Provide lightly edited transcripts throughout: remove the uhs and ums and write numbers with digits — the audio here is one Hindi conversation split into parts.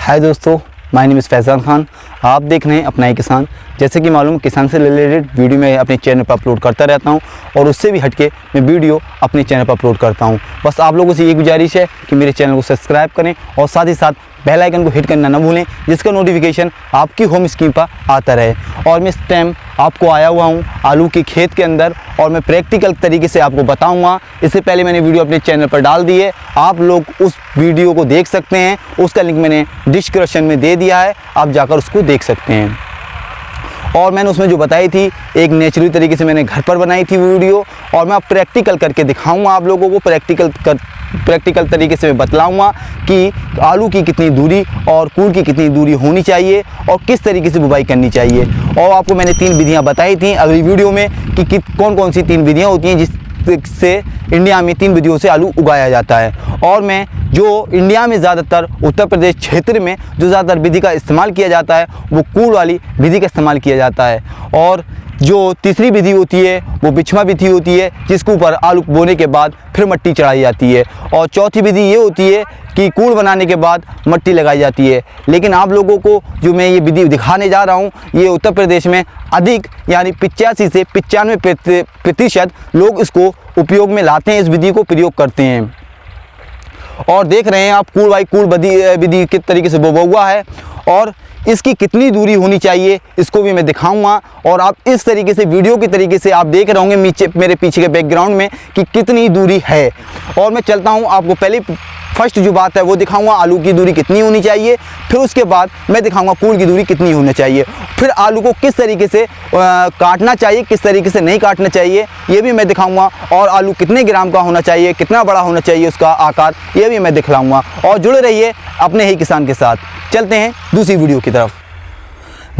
हाय दोस्तों, my name is Faizan Khan. आप देख रहे हैं अपना ही किसान। जैसे कि मालूम, किसान से रिलेटेड वीडियो मैं अपने चैनल पर अपलोड करता रहता हूं और उससे भी हटके मैं वीडियो अपने चैनल पर अपलोड करता हूं। बस आप लोगों से ये गुजारिश है कि मेरे चैनल को सब्सक्राइब करें और साथ ही साथ बेल आइकन को हिट करना ना भूलें, जिसका नोटिफिकेशन आपकी होम स्क्रीन पर आता रहे। और मैं इस टाइम आपको आया हुआ हूँ आलू के खेत के अंदर और मैं प्रैक्टिकल तरीके से आपको बताऊंगा। इससे पहले मैंने वीडियो अपने चैनल पर डाल दी है, आप लोग उस वीडियो को देख सकते हैं। उसका लिंक मैंने डिस्क्रिप्शन में दे दिया है, आप जाकर उसको देख सकते हैं। और मैंने उसमें जो बताई थी, एक नेचुरल तरीके से मैंने घर पर बनाई थी वीडियो, और मैं अब प्रैक्टिकल करके दिखाऊंगा आप लोगों को। प्रैक्टिकल तरीके से मैं बतलाऊंगा कि आलू की कितनी दूरी और कूल की कितनी दूरी होनी चाहिए और किस तरीके से बुवाई करनी चाहिए। और आपको मैंने 3 विधियां बताई थी अगली वीडियो में कि कौन कौन सी 3 विधियां होती हैं जिससे इंडिया में 3 विधियों से आलू उगाया जाता है। और मैं जो इंडिया में ज़्यादातर उत्तर प्रदेश क्षेत्र में जो ज़्यादातर विधि का इस्तेमाल किया जाता है वो कूल वाली विधि का इस्तेमाल किया जाता है। और जो तीसरी विधि होती है वो बिछवा विधि होती है, जिसके ऊपर आलू बोने के बाद फिर मिट्टी चढ़ाई जाती है। और चौथी विधि ये होती है कि कूल बनाने के बाद मिट्टी लगाई जाती है। लेकिन आप लोगों को जो मैं ये विधि दिखाने जा रहा हूँ, ये उत्तर प्रदेश में अधिक यानी 85 से 95% लोग इसको उपयोग में लाते हैं, इस विधि को प्रयोग करते हैं। और देख रहे हैं आप कूल बाई कूल विधि किस तरीके से बोवा हुआ है और इसकी कितनी दूरी होनी चाहिए इसको भी मैं दिखाऊंगा। और आप इस तरीके से वीडियो की तरीके से आप देख रहे होंगे मेरे पीछे के बैकग्राउंड में कि कितनी दूरी है। और मैं चलता हूं, आपको पहले फर्स्ट जो बात है वो दिखाऊंगा, आलू की दूरी कितनी होनी चाहिए। फिर उसके बाद मैं दिखाऊंगा कूल की दूरी कितनी होनी चाहिए। फिर आलू को किस तरीके से काटना चाहिए, किस तरीके से नहीं काटना चाहिए, ये भी मैं दिखाऊंगा। और आलू कितने ग्राम का होना चाहिए, कितना बड़ा होना चाहिए उसका आकार, ये भी मैं दिखलाऊंगा। और जुड़े रहिए अपने ही किसान के साथ। चलते हैं दूसरी वीडियो की तरफ।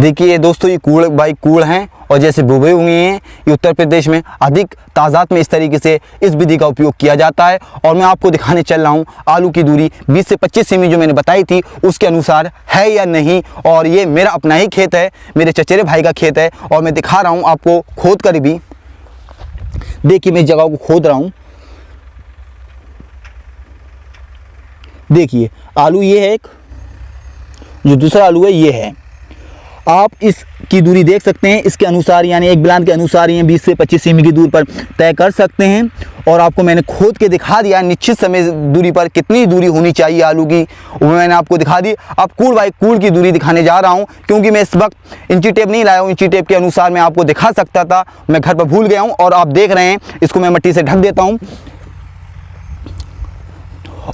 देखिए दोस्तों, ये कूल बाई कूल हैं और जैसे बुबे हुए हैं, ये उत्तर प्रदेश में अधिक तादाद में इस तरीके से इस विधि का उपयोग किया जाता है। और मैं आपको दिखाने चल रहा हूँ आलू की दूरी 20 से 25 सेमी जो मैंने बताई थी उसके अनुसार है या नहीं। और ये मेरा अपना ही खेत है, मेरे चचेरे भाई का खेत है और मैं दिखा रहा हूँ आपको खोद कर भी। देखिए मैं जगह को खोद रहा हूँ। देखिए आलू ये है, एक जो दूसरा आलू है ये है। आप इसकी दूरी देख सकते हैं, इसके अनुसार यानी एक बिलान के अनुसार ये 20 से 25 सेमी की दूर पर तय कर सकते हैं। और आपको मैंने खोद के दिखा दिया निश्चित समय दूरी पर कितनी दूरी होनी चाहिए आलू की, वो मैंने आपको दिखा दी। अब कूल बाई कूल की दूरी दिखाने जा रहा हूं, क्योंकि मैं इस वक्त इंची टेप नहीं लाया हूं। इंची टेप के अनुसार मैं आपको दिखा सकता था, मैं घर पर भूल गया हूँ। और आप देख रहे हैं, इसको मैं मिट्टी से ढक देता हूँ।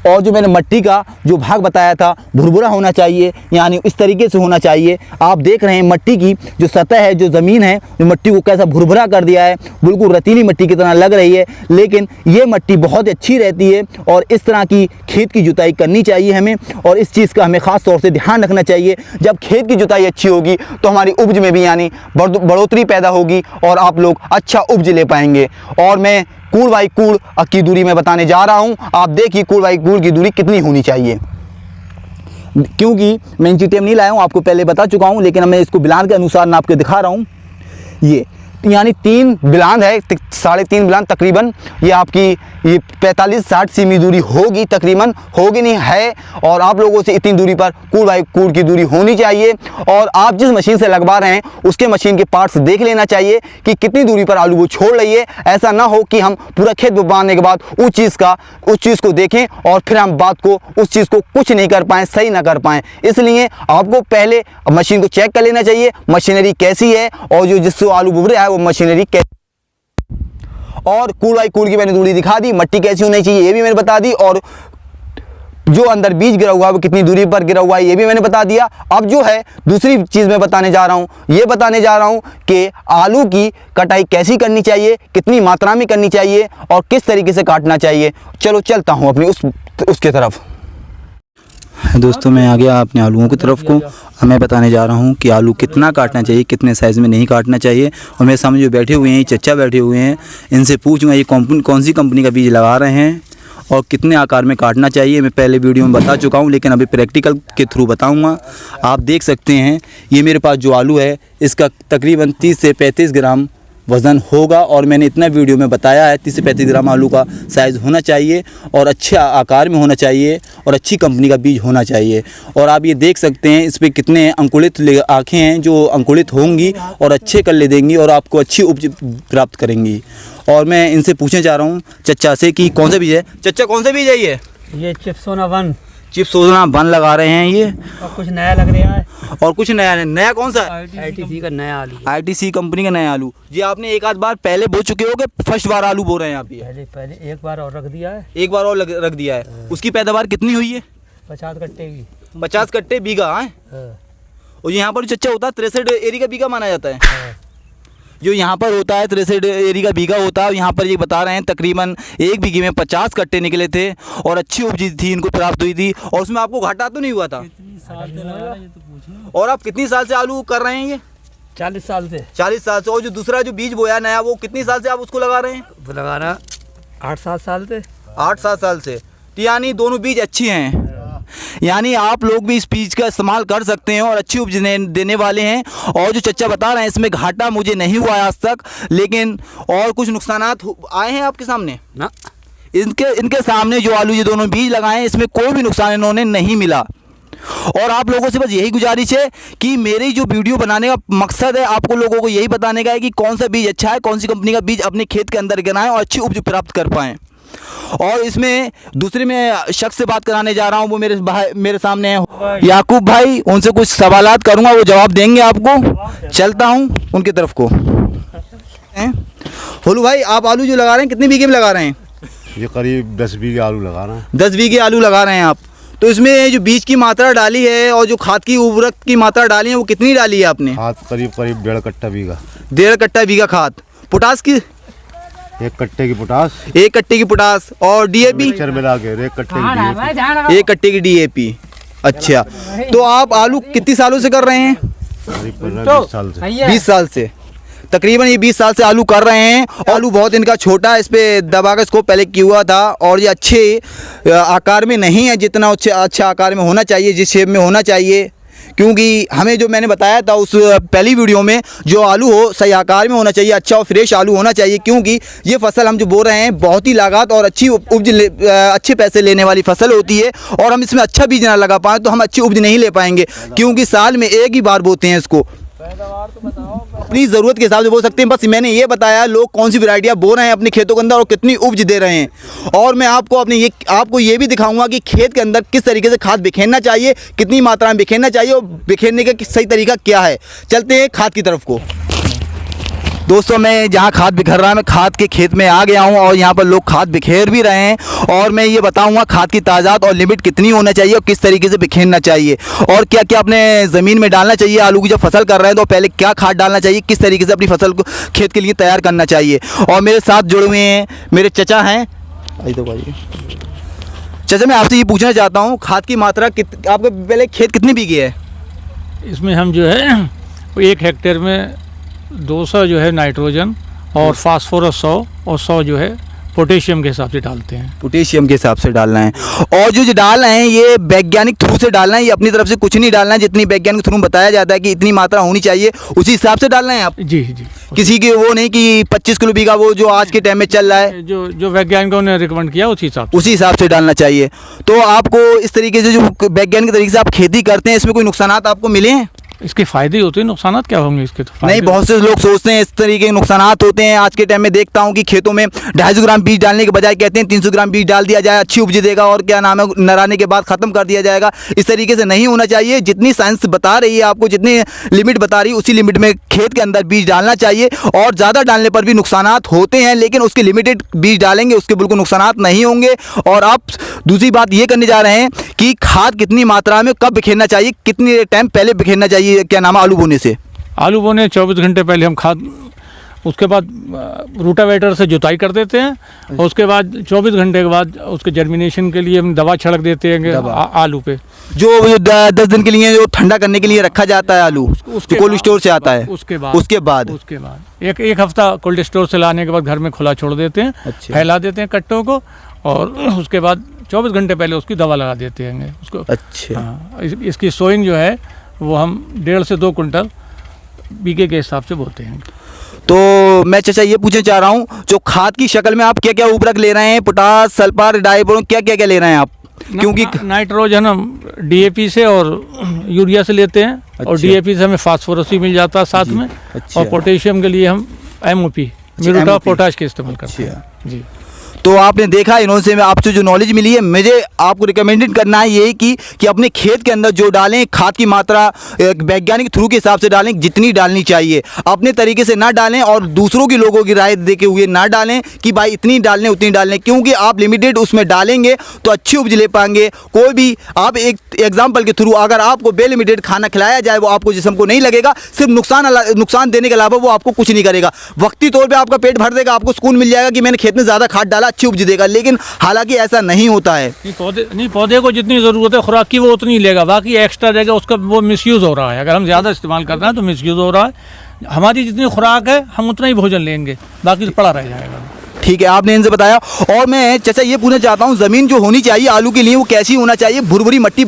और जो मैंने मिट्टी का जो भाग बताया था भुरभुरा होना चाहिए, यानी इस तरीके से होना चाहिए। आप देख रहे हैं मिट्टी की जो सतह है, जो ज़मीन है, जो मिट्टी को कैसा भुरभुरा कर दिया है, बिल्कुल रतीली मिट्टी की तरह लग रही है। लेकिन ये मिट्टी बहुत अच्छी रहती है और इस तरह की खेत की जुताई करनी चाहिए हमें। और इस चीज़ का हमें ख़ास तौर से ध्यान रखना चाहिए। जब खेत की जुताई अच्छी होगी तो हमारी उपज में भी यानी बढ़ोतरी पैदा होगी और आप लोग अच्छा उपज ले पाएंगे। और मैं कूल बाई कूल की दूरी में बताने जा रहा हूं। आप देखिए कूल बाई कूल की दूरी कितनी होनी चाहिए। क्योंकि मैं इंची टेप नहीं लाया हूं, आपको पहले बता चुका हूं, लेकिन मैं इसको बिलान के अनुसार नाप के दिखा रहा हूं। ये यानी 3 बिलान है, 3.5 बिलान तकरीबन। ये आपकी ये 45-60 सेमी दूरी होगी तकरीबन, होगी नहीं है। और आप लोगों से इतनी दूरी पर कूल बाई कूल की दूरी होनी चाहिए। और आप जिस मशीन से लगवा रहे हैं उसके मशीन के पार्ट्स देख लेना चाहिए कि कितनी दूरी पर आलू वो छोड़ रही है। ऐसा ना हो कि हम पूरा खेत बोने के बाद उस चीज़ को देखें और फिर हम उस चीज़ को कुछ नहीं कर पाएँ, सही ना कर पाएँ। इसलिए आपको पहले मशीन को चेक कर लेना चाहिए, मशीनरी कैसी है और जो जिससे आलू बुभ रहा है वो मशीनरी कैसी। और कूल बाई कूल की मैंने दूरी दिखा दी, मिट्टी कैसी होनी चाहिए ये भी मैंने बता दी। और जो अंदर बीज गिरा हुआ है वो कितनी दूरी पर गिरा हुआ है ये भी मैंने बता दिया। अब जो है दूसरी चीज़ मैं बताने जा रहा हूँ, ये बताने जा रहा हूँ कि आलू की कटाई कैसी करनी चाहिए, कितनी मात्रा में करनी चाहिए और किस तरीके से काटना चाहिए। चलो चलता हूँ अपनी उसके तरफ। दोस्तों मैं आ गया अपने आलूओं की तरफ को। मैं बताने जा रहा हूँ कि आलू कितना काटना चाहिए, कितने साइज़ में नहीं काटना चाहिए। और मेरे सामने जो बैठे हुए हैं, चचा बैठे हुए हैं, इनसे पूछूंगा ये कौन सी कंपनी का बीज लगा रहे हैं और कितने आकार में काटना चाहिए। मैं पहले वीडियो में बता चुका हूँ, लेकिन अभी प्रैक्टिकल के थ्रू बताऊँगा। आप देख सकते हैं ये मेरे पास जो आलू है इसका तकरीबन 30 से 35 ग्राम वज़न होगा। और मैंने इतना वीडियो में बताया है 30 से 35 ग्राम आलू का साइज़ होना चाहिए और अच्छे आकार में होना चाहिए और अच्छी कंपनी का बीज होना चाहिए। और आप ये देख सकते हैं इस पर कितने अंकुरित आँखें हैं जो अंकुरित होंगी और अच्छे कल्ले देंगी और आपको अच्छी उपज प्राप्त करेंगी। और मैं इनसे पूछने जा रहा हूँ चचा से कि कौन सा बीज है। चचा कौन सा बीज है ये चिप्सोना 1। चिप्सोना 1 लगा रहे हैं ये, और कुछ नया लग रहा है। और कुछ नया है। नया कौन सा? ITC का नया आलू। ITC कंपनी का नया आलू। जी आपने एक आध बार पहले बो चुके हो कि फर्स्ट बार आलू बो रहे हैं आप? ये पहले एक बार और रख दिया है। एक बार और रख दिया है। उसकी पैदावार कितनी हुई है? 50 कट्टे की। 50 कट्टे बीघा है। और यहाँ पर चच्चा होता है 63 एरी का बीघा माना जाता है। जो यहाँ पर होता है 63 एरी का बीघा होता है। यहाँ पर ये बता रहे हैं तकरीबन एक बीघे में 50 कट्टे निकले थे और अच्छी उपज थी इनको प्राप्त हुई थी। और उसमें आपको घाटा तो नहीं हुआ था? और आप कितनी साल से आलू कर रहे हैं ये? 40 साल से। 40 साल से। और जो दूसरा जो बीज बोया नया वो कितनी साल से आप उसको लगा रहे हैं? वो लगा रहा 8-7 साल से। 8-7 साल से। तो यानी दोनों बीज अच्छी हैं, यानी आप लोग भी इस बीज का इस्तेमाल कर सकते हैं और अच्छी उपज देने वाले हैं। और जो चच्चा बता रहे हैं इसमें घाटा मुझे नहीं हुआ है आज तक, लेकिन और कुछ नुकसानात आए हैं आपके सामने ना? इनके सामने जो आलू ये दोनों बीज लगाए हैं इसमें कोई भी नुकसान इन्होंने नहीं मिला। और आप लोगों से बस यही गुजारिश है कि मेरी जो वीडियो बनाने का मकसद है आपको लोगों को यही बताने का है कि कौन सा बीज अच्छा है, कौन सी कंपनी का बीज अपने खेत के अंदर गिराएं और अच्छी उपज प्राप्त कर पाएँ। और इसमें दूसरे में शख्स से बात कराने जा रहा हूँ, वो मेरे सामने है याकूब भाई। उनसे कुछ सवालात करूँगा, वो जवाब देंगे आपको। चलता हूँ उनकी तरफ को। होलू भाई आप आलू जो लगा रहे हैं कितने बीघे में लगा रहे हैं? ये करीब 10 बीघे आलू लगा रहे हैं। 10 बीघे आलू लगा रहे हैं आप। तो इसमें जो बीज की मात्रा डाली है और जो खाद की उर्वरक की मात्रा डाली है वो कितनी डाली है आपने? खाद करीब 1.5 कट्टा बीघा। 1.5 कट्टा बीघा खाद। पोटास की 1 कट्टे की पोटास। 1 कट्टे की पोटास। और DAP मिक्सचर मिला के 1 कट्टे की DAP। 1 कट्टे की DAP। अच्छा, तो आप आलू कितनी सालों से कर रहे हैं? करीब 15-20 साल से। 20 साल से तकरीबन ये 20 साल से आलू कर रहे हैं। आलू बहुत इनका छोटा है, इस पर दबा कर इसको पहले किया हुआ था और ये अच्छे आकार में नहीं है जितना अच्छा आकार में होना चाहिए, जिस शेप में होना चाहिए। क्योंकि हमें जो मैंने बताया था उस पहली वीडियो में, जो आलू हो सही आकार में होना चाहिए, अच्छा और फ्रेश आलू होना चाहिए। क्योंकि ये फसल हम जो बो रहे हैं बहुत ही लागत और अच्छी उपज अच्छे पैसे लेने वाली फसल होती है। और हम इसमें अच्छा बीज ना लगा पाएँ तो हम अच्छी उपज नहीं ले पाएंगे, क्योंकि साल में एक ही बार बोते हैं इसको। अपनी ज़रूरत के हिसाब से बो सकते हैं। बस मैंने ये बताया लोग कौन सी वैरायटियाँ बो रहे हैं अपने खेतों के अंदर और कितनी उपज दे रहे हैं। और मैं आपको ये भी दिखाऊंगा कि खेत के अंदर किस तरीके से खाद बिखेरना चाहिए, कितनी मात्रा में बिखेरना चाहिए और बिखेरने का सही तरीका क्या है। चलते हैं खाद की तरफ को। दोस्तों मैं जहाँ खाद बिखेर रहा है, मैं खाद के खेत में आ गया हूँ और यहाँ पर लोग खाद बिखेर भी रहे हैं। और मैं ये बताऊँगा खाद की तादाद और लिमिट कितनी होना चाहिए और किस तरीके से बिखेरना चाहिए और क्या क्या अपने ज़मीन में डालना चाहिए। आलू की जब फसल कर रहे हैं तो पहले क्या खाद डालना चाहिए, किस तरीके से अपनी फसल को खेत के लिए तैयार करना चाहिए। और मेरे साथ जुड़े हुए हैं मेरे चचा हैं। चचा मैं आपसे ये पूछना चाहता हूँ खाद की मात्रा आपके पहले खेत कितनी बीघे है? इसमें हम जो है 1 हेक्टेयर में 200 जो है नाइट्रोजन और फास्फोरस 100 और 100 जो है पोटेशियम के हिसाब से डालते हैं। पोटेशियम के हिसाब से डालना है। और जो डाल रहे हैं ये वैज्ञानिक थ्रू से डालना है, ये अपनी तरफ से कुछ नहीं डालना है। जितनी वैज्ञानिक थ्रू बताया जाता है कि इतनी मात्रा होनी चाहिए उसी हिसाब से डालना है आप? जी जी। किसी के वो नहीं कि 25 किलो बीघा वो जो आज के टाइम में चल रहा है, जो वैज्ञानिकों ने रिकमेंड किया उसी हिसाब से डालना चाहिए। तो आपको इस तरीके से जो वैज्ञानिक तरीके से आप खेती करते हैं इसमें कोई नुकसान आपको मिले हैं? इसके फायदे होते हैं, नुकसान क्या होंगे इसके? तो नहीं, बहुत से लोग सोचते हैं इस तरीके के नुकसान होते हैं। आज के टाइम में देखता हूं कि खेतों में 250 ग्राम बीज डालने के बजाय कहते हैं 300 ग्राम बीज डाल दिया जाए, अच्छी उपज देगा और क्या नाम है नराने के बाद ख़त्म कर दिया जाएगा। इस तरीके से नहीं होना चाहिए। जितनी साइंस बता रही है आपको, जितनी लिमिट बता रही है उसी लिमिट में खेत के अंदर बीज डालना चाहिए। और ज़्यादा डालने पर भी नुकसान होते हैं, लेकिन उसके लिमिटेड बीज डालेंगे उसके बिल्कुल नुकसान नहीं होंगे। और आप दूसरी बात ये करने जा रहे हैं कि खाद कितनी मात्रा में कब बिखेरना चाहिए, कितनी टाइम पहले बिखेरना चाहिए, क्या नाम है आलू बोने से? आलू बोने 24 घंटे पहले हम खाद, उसके बाद रूटावेटर से जुताई कर देते हैं और उसके बाद 24 घंटे के बाद उसके जर्मिनेशन के लिए हम दवा छिड़क देते हैं आलू पे। जो 10 दिन के लिए जो ठंडा करने के लिए रखा जाता है आलू, उसके कोल्ड स्टोर से आता है, उसके बाद एक हफ्ता कोल्ड स्टोर से लाने के बाद घर में खुला छोड़ देते हैं। अच्छा। फैला देते हैं कट्टों को और उसके बाद 24 घंटे पहले उसकी दवा लगा देते हैं उसको। अच्छा। हाँ, इसकी सोइंग जो है वो हम 1.5 से 2 कुंटल बीघे के हिसाब से बोते हैं। तो मैं चाचा ये पूछना चाह रहा हूँ, जो खाद की शक्ल में आप क्या क्या उर्वरक ले रहे हैं, पोटास, सल्फर, डाईपोर, क्या क्या क्या ले रहे हैं आप? क्योंकि नाइट्रोजन हम डीएपी से और यूरिया से लेते हैं। और अच्छा। डीएपी से हमें फास्फोरस भी मिल जाता है साथ में। अच्छा। और पोटेशियम के लिए हम एमओपी म्यूरेट ऑफ पोटाश का इस्तेमाल करते हैं जी। तो आपने देखा इन्होंने से आपसे जो नॉलेज मिली है, मुझे आपको रिकमेंडेड करना है यही कि अपने खेत के अंदर जो डालें खाद की मात्रा वैज्ञानिक थ्रू के हिसाब से डालें, जितनी डालनी चाहिए, अपने तरीके से ना डालें और दूसरों की लोगों की राय देके हुए ना डालें कि भाई इतनी डालने उतनी डालने, क्योंकि आप लिमिटेड उसमें डालेंगे तो अच्छी उपज ले पाएंगे। कोई भी आप एक एग्जाम्पल के थ्रू अगर आपको बेलिमिटेड खाना खिलाया जाए वो आपको जिस्म को नहीं लगेगा, सिर्फ नुकसान देने के अलावा वो आपको कुछ नहीं करेगा। वक्ती तौर पर आपका पेट भर देगा, आपको सुकून मिल जाएगा कि मैंने खेत में ज़्यादा खाद डाला, अच्छी उपज देगा, लेकिन हालांकि ऐसा नहीं होता है। पौधे को जितनी ज़रूरत है खुराक की वो उतनी लेगा, बाकी एक्स्ट्रा रहेगा उसका वो मिसयूज़ हो रहा है। अगर हम ज़्यादा इस्तेमाल कर रहे हैं तो मिसयूज़ हो रहा है। हमारी जितनी खुराक है हम उतना ही भोजन लेंगे, बाकी तो पड़ा रह जाएगा। ठीक है, आपने इनसे बताया। और मैं चाचा ये पूछना चाहता हूँ, ज़मीन जो होनी चाहिए आलू के लिए वो कैसी होना चाहिए? भुरभुरी मिट्टी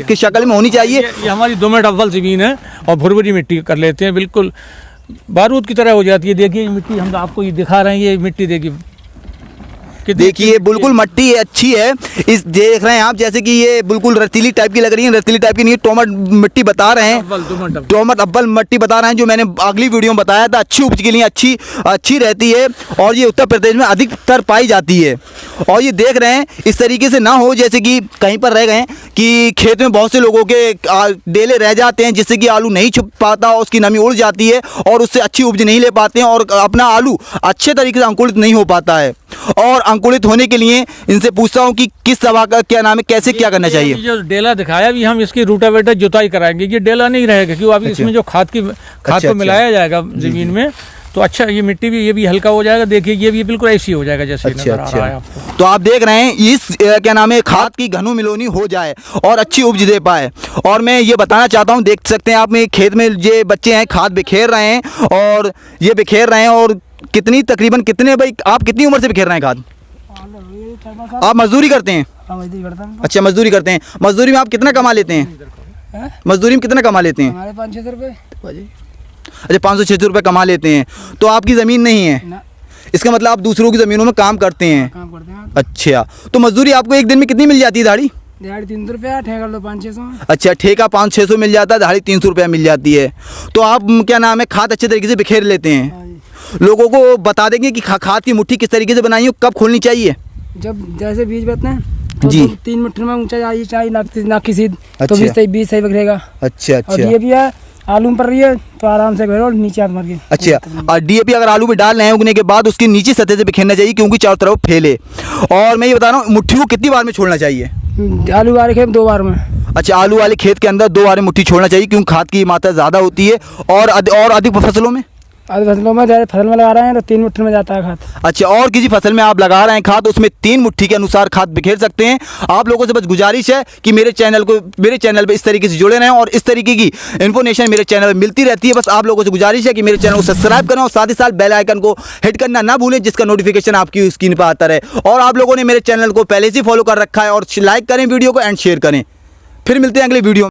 के शक्ल में होनी चाहिए। ये हमारी दोमट अव्वल ज़मीन है और भुरभुरी मिट्टी कर लेते हैं, बिल्कुल बारूद की तरह हो जाती है। देखिए मिट्टी हम आपको ये दिखा रहे हैं, ये मिट्टी देखिए बिल्कुल मिट्टी अच्छी है। इस देख रहे हैं आप जैसे कि ये बिल्कुल रतीली टाइप की लग रही है, रतीली टाइप की नहीं, टोमट मिट्टी बता रहे हैं, टोमट अव्वल मिट्टी बता रहे हैं, जो मैंने अगली वीडियो में बताया था। अच्छी उपज के लिए अच्छी रहती है और ये उत्तर प्रदेश में अधिकतर पाई जाती है। और ये देख रहे हैं इस तरीके से ना हो जैसे कि कहीं पर रह गए कि खेत में बहुत से लोगों के डेले रह जाते हैं, जिससे कि आलू नहीं छुप पाता, उसकी नमी उड़ जाती है और उससे अच्छी उपज नहीं ले पाते हैं और अपना आलू अच्छे तरीके से अंकुरित नहीं हो पाता है। और अंकुरित होने के लिए इनसे पूछता हूँ कि किस दवा का क्या नाम है, कैसे क्या करना चाहिए? जो डेला दिखाया भी हम इसकी रूटावेटर जुताई कराएंगे, ये डेला नहीं रहेगा क्योंकि अभी इसमें जो खाद को मिलाया जाएगा ज़मीन में, तो अच्छा ये मिट्टी भी ये भी हल्का हो जाएगा। देखिए ये भी बिल्कुल ऐसी हो जाएगा जैसे नजर आ रहा है आपको। तो आप देख रहे हैं इस क्या नाम है खाद की घनु मिलोनी हो जाए और अच्छी उपज दे पाए। और मैं ये बताना चाहता हूँ, देख सकते हैं आप में खेत में ये बच्चे हैं खाद बिखेर रहे हैं और ये बिखेर रहे हैं। और कितनी तकरीबन कितने भाई आप कितनी उम्र से बिखेर रहे हैं खाद? आप मजदूरी करते हैं? अच्छा मजदूरी करते हैं। मजदूरी में आप कितना कमा लेते हैं? मजदूरी में कितना कमा लेते हैं? 500-600 रुपये। अच्छा 500-600 रुपये कमा लेते हैं। तो आपकी ज़मीन नहीं है, इसका मतलब आप दूसरों की ज़मीनों में काम करते हैं। अच्छा, तो मजदूरी आपको एक दिन में कितनी मिल जाती है? दिहाड़ी 300 रुपया, ठेका लो 500-600। अच्छा, ठेका 500-600 मिल जाता है, दिहाड़ी 300 रुपया मिल जाती है। तो आप क्या नाम है खाद अच्छे तरीके से बिखेर लेते हैं। लोगों को बता देंगे कि खाद की मुट्ठी किस तरीके से बनाई हो, कब खोलनी चाहिए? जब जैसे बीज बोते हैं तो जी 3 मुट्ठी में ऊंचा चाहिए ना किसी अच्छा। तो बीज सही बिखरेगा। अच्छा और ये भी है आलू में पड़ रही है तो आराम से बिखेरो, नीचे हाथ मार के। अच्छा, और डीएपी अगर आलू में डाल रहे हैं उगने के बाद उसकी नीचे सतह से बिखेरना चाहिए क्योंकि चारों तरफ फैले। और मैं ये बता रहा हूँ मुट्ठी को कितनी बार में छोड़ना चाहिए? आलू वाले खेत 2 बार में। अच्छा, आलू वाले खेत के अंदर 2 बार मुट्ठी छोड़ना चाहिए क्योंकि खाद की मात्रा ज़्यादा होती है। और अधिक फसलों में फसलों में जैसे फसल में लगा रहे हैं तो 3 मुट्ठी में जाता है खाद। अच्छा, और किसी फसल में आप लगा रहे हैं खाद उसमें 3 मुट्ठी के अनुसार खाद बिखेर सकते हैं। आप लोगों से बस गुजारिश है कि मेरे चैनल पे इस तरीके से जुड़े रहें और इस तरीके की इन्फॉर्मेशन मेरे चैनल पर मिलती रहती है। बस आप लोगों से गुजारिश है कि मेरे चैनल को सब्सक्राइब करें और साथ ही साथ बेल आइकन को हिट करना ना भूलें, जिसका नोटिफिकेशन आपकी स्क्रीन पर आता रहे। और आप लोगों ने मेरे चैनल को पहले से फॉलो कर रखा है और लाइक करें वीडियो को एंड शेयर करें। फिर मिलते हैं अगले वीडियो।